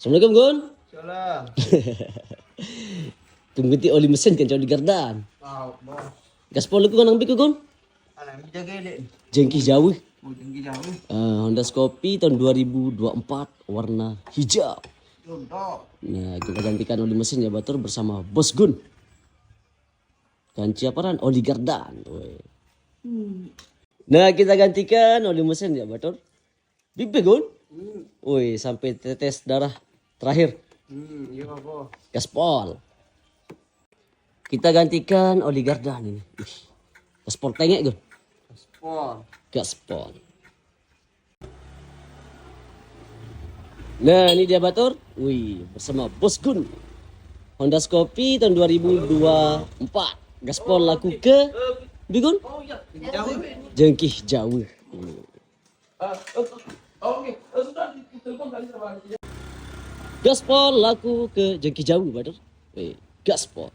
Assalamualaikum Gun. Salam. Tunggu ti oli mesin kan di gardaan. Boh. Gaspol ko nang biku Gun. Alam jaga dek. Jengki jauh. Tinggi jauh. Honda Scoopy tahun 2024 warna hijau. Contoh. Nah, kita gantikan oli mesin ya Batur bersama Bos Gun. Ganti apaan? Oli gardaan. Nah, kita gantikan oli mesin ya Batur. Bibi Gun. Woi, sampai tetes darah terakhir. Iya boh. Gaspol. Kita gantikan oli gardaan ini. Gaspol tengek Gun. Sport. Gaspol. Nah, ini dia Batur. Wih, bersama Bos Gun. Honda Scoopy tahun 2024. Gaspol laku ke Bigun? Jauh. Jengkih jauh. Oke. Sudah telepon tadi sama. Gaspol laku ke jengkih jauh Batur. Wih, gaspol.